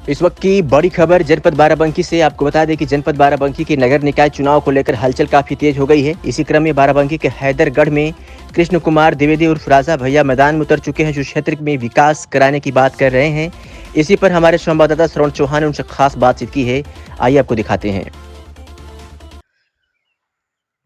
इस वक्त की बड़ी खबर जनपद बाराबंकी से। आपको बता दें कि जनपद बाराबंकी के नगर निकाय चुनाव को लेकर हलचल काफी तेज हो गई है। इसी क्रम में बाराबंकी के हैदरगढ़ में कृष्ण कुमार द्विवेदी उर्फ राजा भैया मैदान में उतर चुके हैं, जो क्षेत्र में विकास कराने की बात कर रहे हैं। इसी पर हमारे संवाददाता श्रवण चौहान ने उनसे खास बातचीत की है। आइए आपको दिखाते हैं।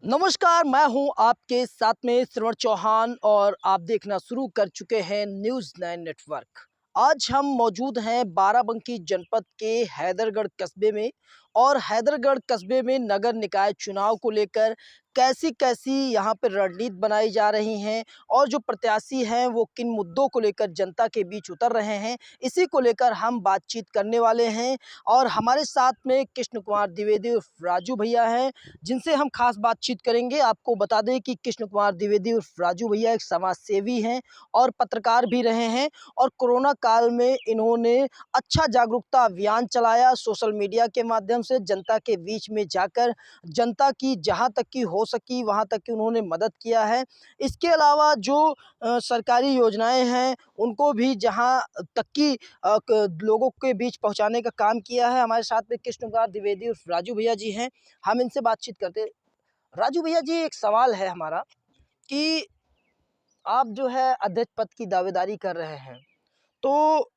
नमस्कार, मैं हूं आपके साथ में श्रवण चौहान और आप देखना शुरू कर चुके हैं न्यूज़ 9 नेटवर्क। आज हम मौजूद हैं बाराबंकी जनपद के हैदरगढ़ कस्बे में और हैदरगढ़ कस्बे में नगर निकाय चुनाव को लेकर कैसी-कैसी यहां पर रणनीति बनाई जा रही हैं और जो प्रत्याशी हैं वो किन मुद्दों को लेकर जनता के बीच उतर रहे हैं, इसी को लेकर हम बातचीत करने वाले हैं। और हमारे साथ में कृष्ण कुमार द्विवेदी उर्फ राजू भैया हैं, जिनसे हम खास बातचीत करेंगे। आपको बता दें कि कृष्ण कुमार द्विवेदी उर्फ राजू भैया एक समाज सेवी हैं और पत्रकार भी रहे हैं और कोरोना काल में इन्होंने अच्छा जागरूकता अभियान चलाया। सोशल मीडिया के माध्यम से जनता के बीच में जाकर जनता की जहां तक की हो सकी वहां तक की उन्होंने मदद किया है। इसके अलावा जो सरकारी योजनाएं हैं उनको भी जहां तक की लोगों के बीच पहुंचाने का काम किया है। हमारे साथ में कृष्ण कुमार द्विवेदी उर्फ राजू भैया जी हैं, हम इनसे बातचीत करते। राजू भैया जी, एक सवाल है हमारा कि आप जो है अध्यक्ष पद की दावेदारी कर रहे हैं, तो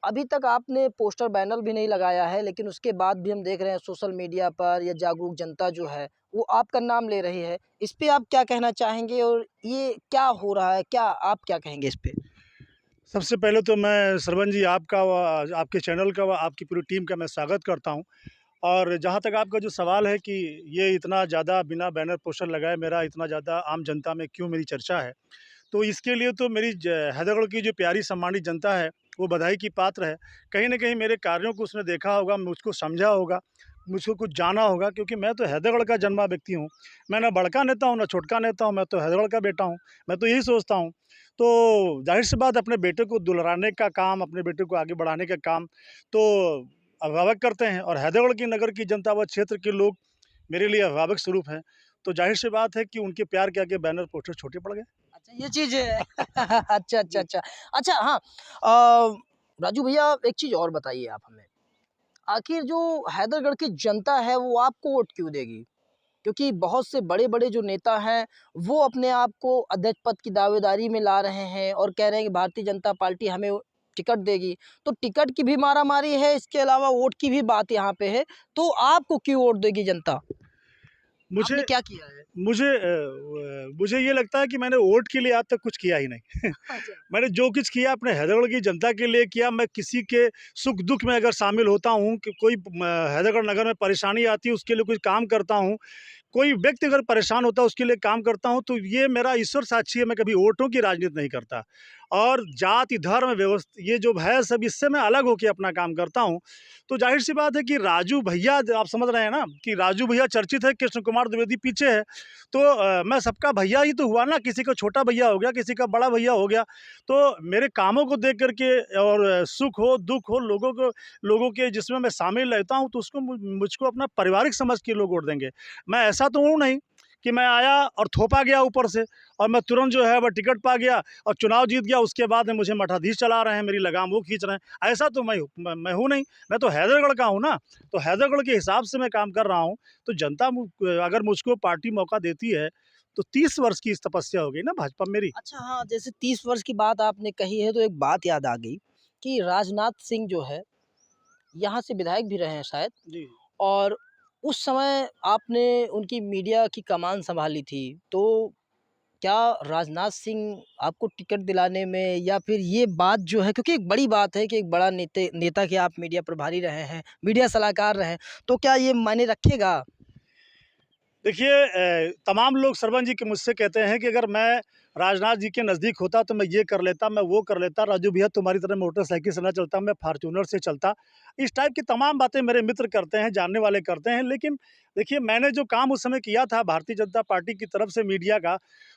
अभी तक आपने पोस्टर बैनर भी नहीं लगाया है, लेकिन उसके बाद भी हम देख रहे हैं सोशल मीडिया पर या जागरूक जनता जो है वो आपका नाम ले रही है। इस पे आप क्या कहना चाहेंगे और ये क्या हो रहा है, क्या आप क्या कहेंगे इस पे? सबसे पहले तो मैं श्रवण जी आपका व आपके चैनल का व आपकी पूरी टीम का मैं स्वागत करता हूँ। और जहाँ तक आपका जो सवाल है कि ये इतना ज़्यादा बिना बैनर पोस्टर लगाए मेरा इतना ज़्यादा आम जनता में क्यों मेरी चर्चा है, तो इसके लिए तो मेरी हैदरगढ़ की जो प्यारी सम्मानित जनता है वो बधाई की पात्र है। कहीं न कहीं मेरे कार्यों को उसने देखा होगा, मुझको समझा होगा, मुझको कुछ जाना होगा, क्योंकि मैं तो हैदरगढ़ का जन्मा व्यक्ति हूँ। मैं ना बड़का नेता हूँ, ना छोटका नेता हूँ, मैं तो हैदरगढ़ का बेटा हूँ। मैं तो यही सोचता हूँ। तो ज़ाहिर-सी बात, अपने बेटे को दुलारने का काम, अपने बेटे को आगे बढ़ाने का काम तो अभिभावक करते हैं, और हैदरगढ़ की नगर की जनता व क्षेत्र के लोग मेरे लिए अभिभावक स्वरूप हैं। तो ज़ाहिर-सी बात है कि उनके प्यार के आगे बैनर पोस्टर छोटे पड़ गए। अच्छा, ये चीज़ है। अच्छा, अच्छा, जी। अच्छा। अच्छा, हाँ, राजू भैया एक चीज़ और बताइए आप हमें। आखिर जो हैदरगढ़ की जनता है वो आपको वोट क्यों देगी? क्योंकि बहुत से बड़े-बड़े जो नेता हैं, वो अपने आप को अध्यक्ष पद की दावेदारी में ला रहे हैं और कह रहे हैं कि भारतीय जनता पार्टी हमें टिकट देगी। तो टिकट की भी मारामारी है, इसके अलावा वोट की भी बात यहाँ पे है। तो आपको क्यों वोट देगी जनता? आपने मुझे क्या किया है? मुझे ये लगता है कि मैंने वोट के लिए आज तक कुछ किया ही नहीं। अच्छा। मैंने जो कुछ किया अपने हैदरगढ़ की जनता के लिए किया। मैं किसी के सुख-दुःख में अगर शामिल होता हूँ, कि कोई हैदरगढ़ नगर में परेशानी आती है उसके लिए कुछ काम करता हूँ, कोई व्यक्ति अगर परेशान होता है उसके लिए काम करता हूँ, तो ये मेरा ईश्वर साक्षी है, मैं कभी वोटों की राजनीति नहीं करता। और जाति, धर्म, ये जो है सब, इससे मैं अलग होके अपना काम करता हूँ। तो ज़ाहिर-सी बात है कि राजू भैया, आप समझ रहे हैं ना कि राजू भैया चर्चित है, कृष्ण कुमार द्विवेदी पीछे है। तो मैं सबका भैया ही तो हुआ ना, किसी का छोटा भैया हो गया, किसी का बड़ा भैया हो गया। तो मेरे कामों को देख कर के, और सुख हो, दुःख हो, लोगों के जिसमें मैं शामिल रहता हूँ, तो उसको मुझको अपना पारिवारिक समझ के लोग वोट देंगे। मैं ऐसा तो हूँ नहीं कि मैं आया और थोपा गया ऊपर से, और मैं तुरंत जो है वह टिकट पा गया और चुनाव जीत गया, उसके बाद में मुझे मठाधीश चला रहे हैं, मेरी लगाम वो खींच रहे हैं। ऐसा तो मैं हूँ नहीं। मैं तो हैदरगढ़ का हूँ ना, तो हैदरगढ़ के हिसाब से मैं काम कर रहा हूँ। तो जनता अगर मुझको पार्टी मौका देती है, तो 30 वर्ष की इस तपस्या हो गई ना भाजपा में मेरी। अच्छा, हाँ, जैसे 30 वर्ष की बात आपने कही है तो एक बात याद आ गई कि राजनाथ सिंह जो है, यहाँ से विधायक भी रहे हैं शायद। जी। और उस समय आपने उनकी मीडिया की कमान सँभाली थी, तो क्या राजनाथ सिंह आपको टिकट दिलाने में या फिर ये बात जो है, क्योंकि एक बड़ी बात है कि एक बड़ा नेता के आप मीडिया प्रभारी रहे हैं, मीडिया सलाहकार रहे हैं, तो क्या ये मायने रखेगा? देखिए, तमाम लोग श्रवण जी के मुझसे कहते हैं कि अगर मैं राजनाथ जी के नज़दीक होता तो मैं ये कर लेता, मैं वो कर लेता। राजू भैया तुम्हारी तरह मोटरसाइकिल से ना चलता, मैं फार्च्यूनर से चलता। इस टाइप की तमाम बातें मेरे मित्र करते हैं, जानने वाले करते हैं। लेकिन देखिए, मैंने जो काम उस समय किया था भारतीय जनता पार्टी की तरफ से मीडिया का,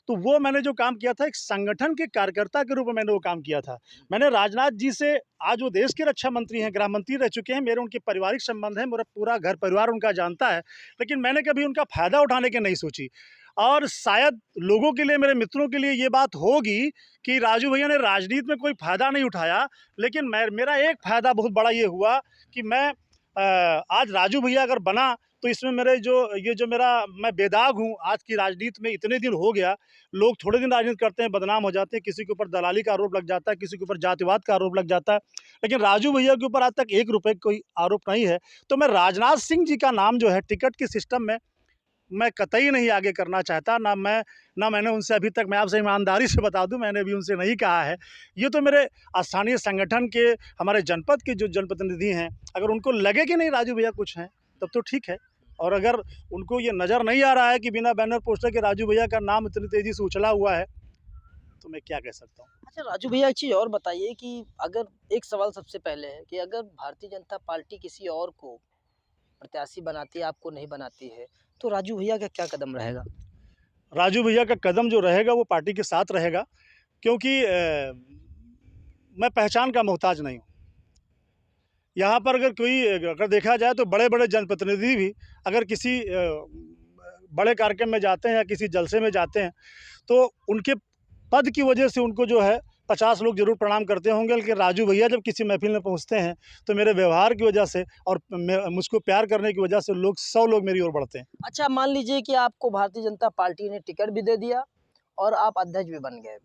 तो वो मैंने जो काम किया था एक संगठन के कार्यकर्ता के रूप में मैंने वो काम किया था। मैंने राजनाथ जी से, आज वो देश के रक्षा मंत्री हैं, गृह मंत्री रह चुके हैं, मेरे उनके पारिवारिक संबंध हैं, मेरा पूरा घर परिवार उनका जानता है। लेकिन मैंने कभी उनका फ़ायदा उठाने की नहीं सोची। और शायद लोगों के लिए, मेरे मित्रों के लिए ये बात होगी कि राजू भैया ने राजनीति में कोई फ़ायदा नहीं उठाया, लेकिन मेरा एक फ़ायदा बहुत बड़ा ये हुआ कि मैं आज राजू भैया अगर बना तो इसमें मेरे जो मेरा मैं बेदाग हूँ आज की राजनीति में, इतने दिन हो गया। लोग थोड़े दिन राजनीति करते हैं, बदनाम हो जाते हैं, किसी के ऊपर दलाली का आरोप लग जाता है, किसी के ऊपर जातिवाद का आरोप लग जाता है, लेकिन राजू भैया के ऊपर आज तक 1 रुपए कोई आरोप नहीं है। तो मैं राजनाथ सिंह जी का नाम जो है टिकट के सिस्टम में मैं कतई नहीं आगे करना चाहता। ना मैंने उनसे अभी तक, मैं आपसे ईमानदारी से बता दूं, मैंने भी उनसे नहीं कहा है। ये तो मेरे स्थानीय संगठन के, हमारे जनपद के जो जनप्रतिनिधि हैं, अगर उनको लगे कि नहीं राजू भैया कुछ हैं तब तो ठीक है, और अगर उनको ये नज़र नहीं आ रहा है कि बिना बैनर पोस्टर के राजू भैया का नाम इतनी तेज़ी से उछला हुआ है, तो मैं क्या कह सकता हूँ। अच्छा राजू भैया, एक चीज़ और बताइए कि अगर एक सवाल सबसे पहले है कि अगर भारतीय जनता पार्टी किसी और को प्रत्याशी बनाती है, आपको नहीं बनाती है, तो राजू भैया का क्या कदम रहेगा? राजू भैया का कदम जो रहेगा वो पार्टी के साथ रहेगा, क्योंकि मैं पहचान का मोहताज नहीं हूँ। यहाँ पर अगर देखा जाए तो बड़े-बड़े जनप्रतिनिधि भी अगर किसी बड़े कार्यक्रम में जाते हैं या किसी जलसे में जाते हैं, तो उनके पद की वजह से उनको जो है 50 लोग ज़रूर प्रणाम करते होंगे, लेकिन राजू भैया जब किसी महफ़िल में पहुँचते हैं, तो मेरे व्यवहार की वजह से और मुझको प्यार करने की वजह से 100 लोग मेरी ओर बढ़ते हैं। अच्छा मान लीजिए कि आपको भारतीय जनता पार्टी ने टिकट भी दे दिया और आप अध्यक्ष भी बन गए।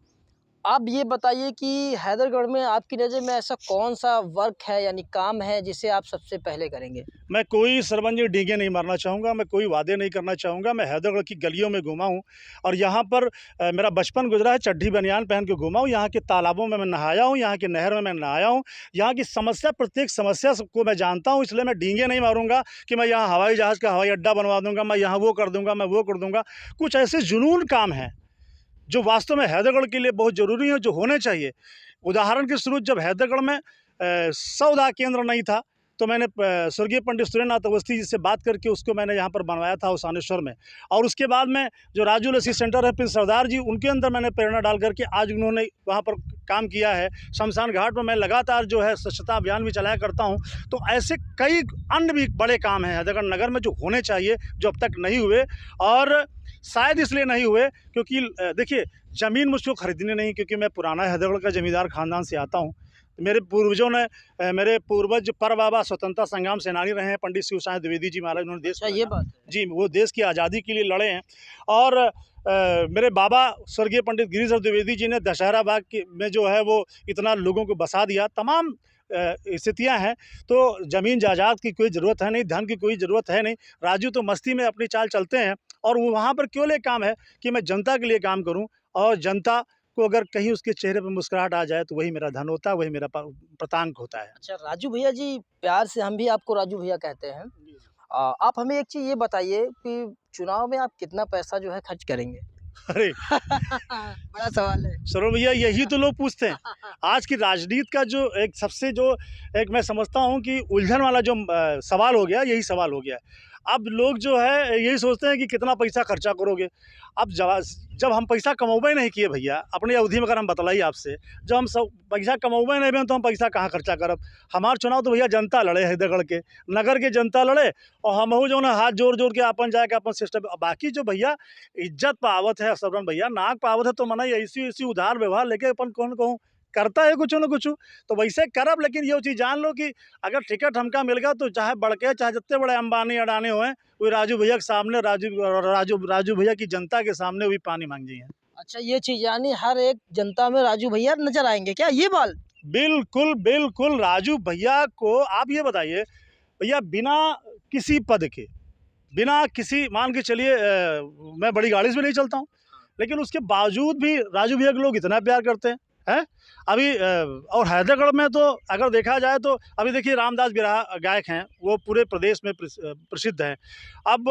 आप ये बताइए कि हैदरगढ़ में आपकी नज़र में ऐसा कौन-सा वर्क है यानी काम है जिसे आप सबसे पहले करेंगे? मैं कोई सरपंच जी डींगे नहीं मारना चाहूँगा, मैं कोई वादे नहीं करना चाहूँगा। मैं हैदरगढ़ की गलियों में घूमा हूँ और यहाँ पर मेरा बचपन गुजरा है, चड्ढी बनियान पहन के घूमा हूँ। यहाँ के तालाबों में मैं नहाया हूँ, यहाँ की नहर में मैं नहाया हूँ। यहाँ की समस्या, प्रत्येक समस्या को मैं जानता हूँ, इसलिए मैं डींगे नहीं मारूँगा कि मैं यहाँ हवाई जहाज़ का हवाई अड्डा बनवा दूँगा, मैं यहाँ वो कर दूँगा, मैं वो कर दूँगा। कुछ ऐसे जुनून काम हैं जो वास्तव में हैदरगढ़ के लिए बहुत ज़रूरी है, जो होने चाहिए। उदाहरण के स्वरूप जब हैदरगढ़ में सौदा केंद्र नहीं था, तो मैंने स्वर्गीय पंडित सुरेंद्रनाथ अवस्थी जी से बात करके उसको मैंने यहाँ पर बनवाया था उसानेश्वर में। और उसके बाद में जो राजू लस्सी सेंटर है प्रिंस सरदार जी, उनके अंदर मैंने प्रेरणा डाल करके आज उन्होंने वहाँ पर काम किया है। शमशान घाट में मैं लगातार जो है स्वच्छता अभियान भी चलाया करता हूँ। तो ऐसे कई अन्य भी बड़े काम हैं हैदरगढ़ नगर में जो होने चाहिए, जो अब तक नहीं हुए, और शायद इसलिए नहीं हुए क्योंकि देखिए, ज़मीन मुझको खरीदनी नहीं, क्योंकि मैं पुराना हैदरगढ़ का ज़मींदार ख़ानदान से आता हूँ। मेरे पूर्वजों ने मेरे पूर्वज परबाबा स्वतंत्रता संग्राम सेनानी रहे हैं, पंडित शिव साई द्विवेदी जी महाराज, उन्होंने देश अच्छा ये बात है। जी, वो देश की आज़ादी के लिए लड़े हैं। और मेरे बाबा स्वर्गीय पंडित गिरिधर द्विवेदी जी ने दशहरा बाग में जो है वो इतना लोगों को बसा दिया। तमाम स्थितियाँ हैं, तो ज़मीन जायदाद की कोई ज़रूरत है नहीं, धन की कोई ज़रूरत है नहीं। राजू तो मस्ती में अपनी चाल चलते हैं, और वो वहाँ पर केवल एक काम है कि मैं जनता के लिए काम करूँ, और जनता को अगर कहीं उसके चेहरे पर मुस्कुराहट आ जाए तो वही मेरा धन होता है, वही मेरा प्रातांक होता है। अच्छा राजू भैया जी, प्यार से हम भी आपको राजू भैया कहते हैं। आप हमें एक चीज़ ये बताइए कि चुनाव में आप कितना पैसा जो है खर्च करेंगे? अरे बड़ा सवाल है। सरोज भैया, यही तो लोग पूछते हैं। आज की राजनीति का जो एक सबसे एक मैं समझता हूँ कि उलझन वाला जो सवाल हो गया, यही सवाल हो गया है। अब लोग जो है यही सोचते हैं कि कितना पैसा खर्चा करोगे। अब जब हम पैसा कमौबे नहीं किए भैया, अपनी अवधि में अगर हम बतलाइए आपसे, जब हम सब पैसा कमौबे नहीं बे तो हम पैसा कहाँ खर्चा करब। हमार चुनाव तो भैया जनता लड़े, हैदरगढ़ के नगर के जनता लड़े, और हमहू जो है हाथ जोड़ जोड़ के अपन जाके अपन सिस्टम। बाकी जो भैया इज्जत पावत है, सबरन भैया नाक पावत है, तो मना ऐसी ऐसी उधार व्यवहार लेके अपन कौन कहूँ करता है कुछ न कुछ, तो वैसे करब। लेकिन ये चीज़ जान लो कि अगर टिकट हमका मिल गया तो चाहे बड़के चाहे जितने बड़े अंबानी अडानी हुए, वो राजू भैया के सामने, राजू भैया की जनता के सामने भी पानी मांग जी हैं। अच्छा ये चीज़ यानी हर एक जनता में राजू भैया नज़र आएँगे क्या, ये बात? बिल्कुल, बिल्कुल। राजू भैया को आप ये बताइए भैया, बिना किसी पद के, बिना किसी, मान के चलिए मैं बड़ी गाड़ी से भी नहीं चलता हूँ, लेकिन उसके बावजूद भी राजू भैया के लोग इतना प्यार करते हैं। अभी और हैदरगढ़ में तो अगर देखा जाए तो अभी देखिए रामदास बिरहा गायक हैं, वो पूरे प्रदेश में प्रसिद्ध हैं। अब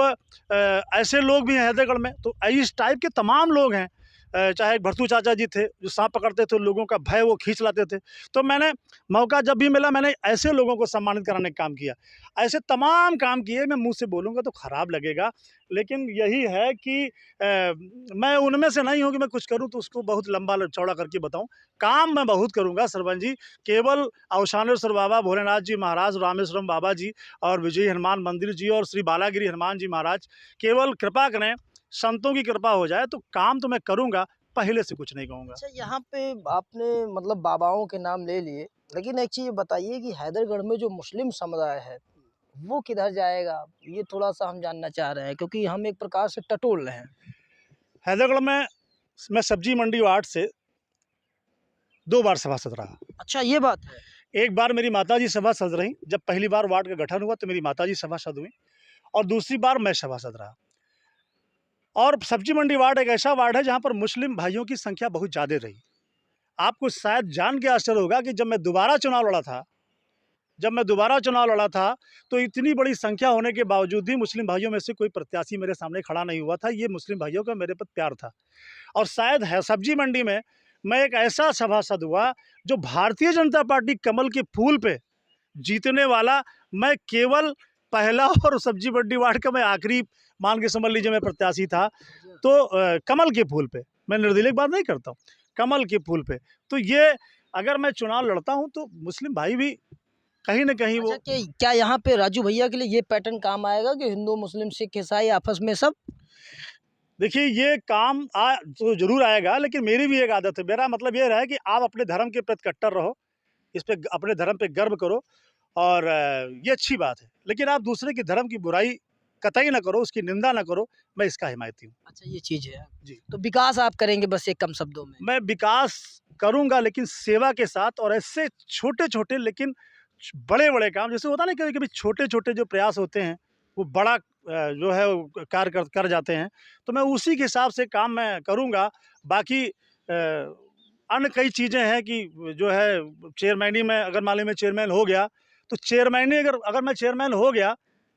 ऐसे लोग भी हैं हैदरगढ़ में, तो इस टाइप के तमाम लोग हैं। चाहे भरतू चाचा जी थे जो सांप पकड़ते थे, लोगों का भय वो खींच लाते थे। तो मैंने मौका जब भी मिला, मैंने ऐसे लोगों को सम्मानित कराने का काम किया। ऐसे तमाम काम किए। मैं मुँह से बोलूँगा तो ख़राब लगेगा, लेकिन यही है कि मैं उनमें से नहीं हूँ कि मैं कुछ करूँ तो उसको बहुत लंबा चौड़ा करके बताऊँ। काम मैं बहुत करूँगा सरपंच जी। केवल अवसानेश्वर बाबा, भोलेनाथ जी महाराज, रामेश्वरम बाबा जी और विजयी हनुमान मंदिर जी और श्री बालागिरी हनुमान जी महाराज केवल कृपा करें संतों की कृपा हो जाए तो काम तो मैं करूँगा, पहले से कुछ नहीं कहूँगा। अच्छा, यहाँ पे आपने मतलब बाबाओं के नाम ले लिए, लेकिन एक चीज़ बताइए कि हैदरगढ़ में जो मुस्लिम समुदाय है, वो किधर जाएगा? ये थोड़ा-सा हम जानना चाह रहे हैं, क्योंकि हम एक प्रकार से टटोल रहे हैं। हैदरगढ़ में मैं सब्जी मंडी वार्ड से 2 बार सभासद रहा। अच्छा, ये बात है। एक बार मेरी माताजी सभासद रहीं, जब पहली बार वार्ड का गठन हुआ तो मेरी माताजी सभासद हुईं और दूसरी बार मैं सभासद रहा। और सब्जी मंडी वार्ड एक ऐसा वार्ड है जहाँ पर मुस्लिम भाइयों की संख्या बहुत ज़्यादा रही। आपको शायद जान के आश्चर्य होगा कि जब मैं दोबारा चुनाव लड़ा था, तो इतनी बड़ी संख्या होने के बावजूद भी मुस्लिम भाइयों में से कोई प्रत्याशी मेरे सामने खड़ा नहीं हुआ था। ये मुस्लिम भाइयों का मेरे प्रति प्यार था। और शायद है सब्जी मंडी में मैं एक ऐसा सभासद हुआ जो भारतीय जनता पार्टी कमल के फूल पे जीतने वाला, मैं केवल पहला और सब्जी मंडी वार्ड का मैं आखिरी मान के समझ लीजिए मैं प्रत्याशी था। तो कमल के फूल पे, मैं निर्दलीय की बात नहीं करता हूँ, कमल के फूल पे। तो ये अगर मैं चुनाव लड़ता हूँ तो मुस्लिम भाई भी कहीं न कहीं वो अच्छा, कि क्या यहाँ पे राजू भैया के लिए ये पैटर्न काम आएगा कि हिंदू, मुस्लिम, सिख, ईसाई आपस में सब? देखिए ये काम तो ज़रूर आएगा, लेकिन मेरी भी एक आदत है। मेरा मतलब ये रहा है कि आप अपने धर्म के प्रति कट्टर रहो, इस पे अपने धर्म पे गर्व करो और ये अच्छी बात है। लेकिन आप दूसरे के धर्म की बुराई कतई ना करो, उसकी निंदा ना करो, मैं इसका हिमायती हूँ। अच्छा, ये चीज़ है। जी। तो विकास आप करेंगे बस एक कम शब्दों में। मैं विकास करूँगा लेकिन सेवा के साथ, और ऐसे छोटे-छोटे लेकिन बड़े-बड़े काम, जैसे होता है ना कभी-कभी छोटे-छोटे जो प्रयास होते हैं, वो बड़ा जो है वो कार्य कर जाते हैं। तो मैं उसी के हिसाब से काम मैं करूँगा। बाकी अन्य कई चीज़ें हैं कि जो है चेयरमैनी में अगर मान लीजिए मैं चेयरमैन हो गया, तो चेयरमैनी अगर मैं चेयरमैन हो गया,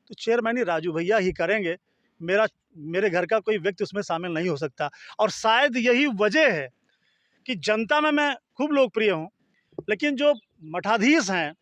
तो चेयरमैनी राजू भैया ही करेंगे। मेरे घर का कोई व्यक्ति उसमें शामिल नहीं हो सकता। और शायद यही वजह है कि जनता में मैं खूब लोकप्रिय हूँ, लेकिन जो मठाधीश हैं,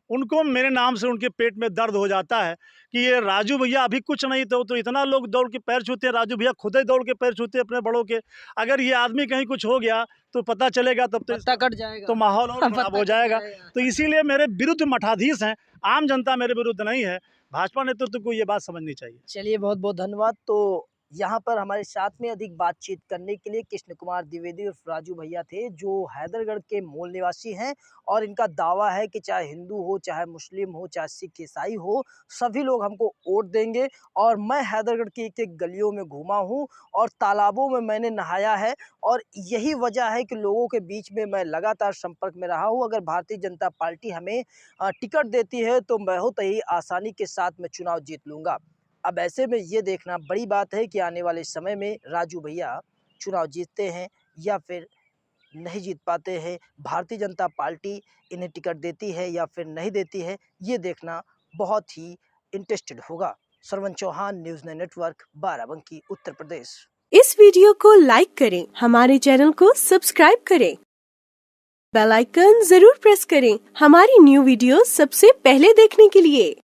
उनको मेरे नाम से उनके पेट में दर्द हो जाता है कि ये राजू भैया अभी कुछ नहीं तो इतना लोग दौड़ के पैर छूते हैं, राजू भैया खुद ही दौड़ के पैर छूते हैं अपने बड़ों के। अगर ये आदमी कहीं कुछ हो गया तो पता चलेगा, तब पत्ता कट जाएगा। तो माहौल और पत्ता खराब हो कट जाएगा। तो इसीलिए मेरे विरुद्ध मठाधीश हैं, आम जनता मेरे विरुद्ध नहीं है। भाजपा नेतृत्व को ये बात समझनी चाहिए। चलिए, बहुत-बहुत धन्यवाद। तो यहाँ पर हमारे साथ में अधिक बातचीत करने के लिए कृष्ण कुमार द्विवेदी और राजू भैया थे, जो हैदरगढ़ के मूल निवासी हैं, और इनका दावा है कि चाहे हिंदू हो, चाहे मुस्लिम हो, चाहे सिख ईसाई हो, सभी लोग हमको वोट देंगे। और मैं हैदरगढ़ की एक-एक गलियों में घूमा हूँ और तालाबों में मैंने नहाया है, और यही वजह है कि लोगों के बीच में मैं लगातार संपर्क में रहा हूँ। अगर भारतीय जनता पार्टी हमें टिकट देती है तो बहुत ही आसानी के साथ मैं चुनाव जीत लूँगा। अब ऐसे में ये देखना बड़ी बात है कि आने वाले समय में राजू भैया चुनाव जीतते हैं या फिर नहीं जीत पाते हैं, भारतीय जनता पार्टी इन्हें टिकट देती है या फिर नहीं देती है, ये देखना बहुत ही इंटरेस्टेड होगा। श्रवण चौहान, न्यूज़ 9 नेटवर्क, बाराबंकी, उत्तर प्रदेश। इस वीडियो को लाइक करें, हमारे चैनल को सब्सक्राइब करें, बेल आइकन जरूर प्रेस करें हमारी न्यू वीडियो सबसे पहले देखने के लिए।